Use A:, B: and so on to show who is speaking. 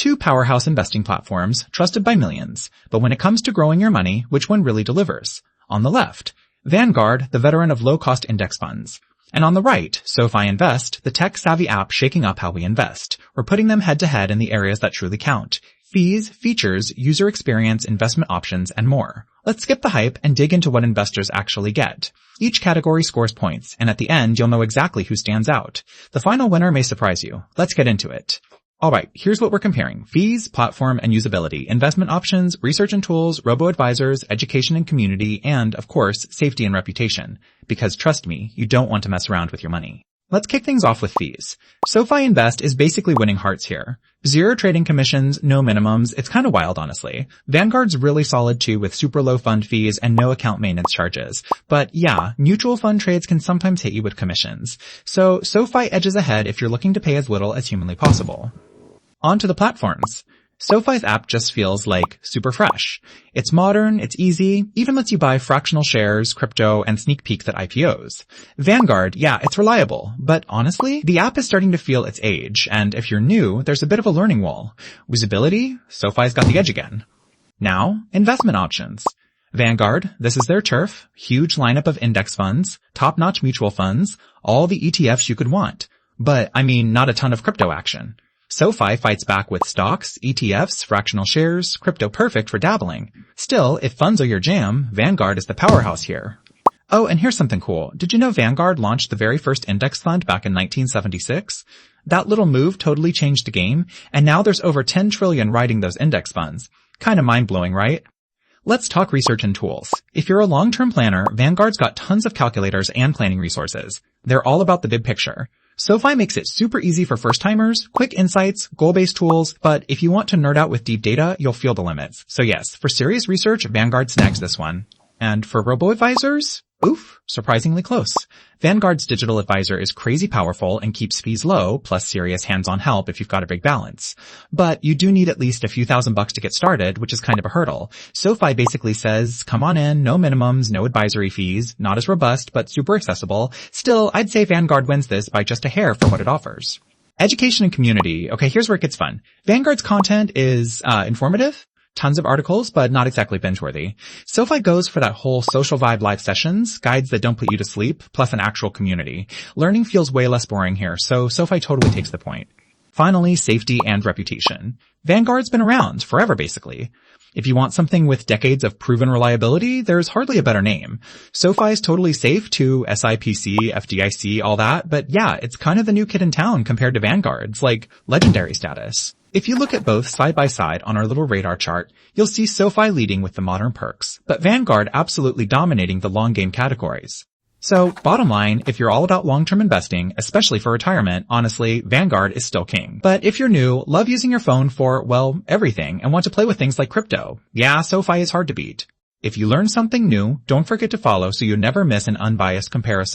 A: two powerhouse investing platforms trusted by millions. But when it comes to growing your money, which one really delivers? On the left, Vanguard, the veteran of low-cost index funds. And on the right, SoFi Invest, the tech-savvy app shaking up how we invest. We're putting them head-to-head in the areas that truly count. Fees, features, user experience, investment options, and more. Let's skip the hype and dig into what investors actually get. Each category scores points, and at the end, you'll know exactly who stands out. The final winner may surprise you. Let's get into it. Alright, here's what we're comparing. Fees, platform, and usability, investment options, research and tools, robo-advisors, education and community, and, of course, safety and reputation. Because trust me, you don't want to mess around with your money. Let's kick things off with fees. SoFi Invest is basically winning hearts here. Zero trading commissions, no minimums, it's kinda wild honestly. Vanguard's really solid too with super low fund fees and no account maintenance charges. But yeah, mutual fund trades can sometimes hit you with commissions. So SoFi edges ahead if you're looking to pay as little as humanly possible. On to the platforms. SoFi's app just feels like super fresh. It's modern, it's easy, even lets you buy fractional shares, crypto, and sneak peeks at IPOs. Vanguard, yeah, it's reliable, but honestly, the app is starting to feel its age, and if you're new, there's a bit of a learning wall. Usability, SoFi's got the edge again. Now, investment options. Vanguard, this is their turf, huge lineup of index funds, top-notch mutual funds, all the ETFs you could want. But, I mean, not a ton of crypto action. SoFi fights back with stocks, ETFs, fractional shares, crypto perfect for dabbling. Still, if funds are your jam, Vanguard is the powerhouse here. Oh, and here's something cool. Did you know Vanguard launched the very first index fund back in 1976? That little move totally changed the game, and now there's over 10 trillion riding those index funds. Kinda mind-blowing, right? Let's talk research and tools. If you're a long-term planner, Vanguard's got tons of calculators and planning resources. They're all about the big picture. SoFi makes it super easy for first-timers, quick insights, goal-based tools, but if you want to nerd out with deep data, you'll feel the limits. So yes, for serious research, Vanguard snags this one. And for robo-advisors? Oof, surprisingly close. Vanguard's digital advisor is crazy powerful and keeps fees low, plus serious hands-on help if you've got a big balance. But you do need at least a few $1,000 to get started, which is kind of a hurdle. SoFi basically says, come on in, no minimums, no advisory fees, not as robust, but super accessible. Still, I'd say Vanguard wins this by just a hair for what it offers. Education and community. Okay, here's where it gets fun. Vanguard's content is, informative. Tons of articles, but not exactly binge-worthy. SoFi goes for that whole social vibe live sessions, guides that don't put you to sleep, plus an actual community. Learning feels way less boring here, so SoFi totally takes the point. Finally, safety and reputation. Vanguard's been around forever, basically. If you want something with decades of proven reliability, there's hardly a better name. SoFi is totally safe to SIPC, FDIC, all that, but yeah, it's kind of the new kid in town compared to Vanguard's, like legendary status. If you look at both side by side on our little radar chart, you'll see SoFi leading with the modern perks, but Vanguard absolutely dominating the long game categories. So, bottom line, if you're all about long-term investing, especially for retirement, honestly, Vanguard is still king. But if you're new, love using your phone for, well, everything, and want to play with things like crypto, yeah, SoFi is hard to beat. If you learn something new, don't forget to follow so you never miss an unbiased comparison.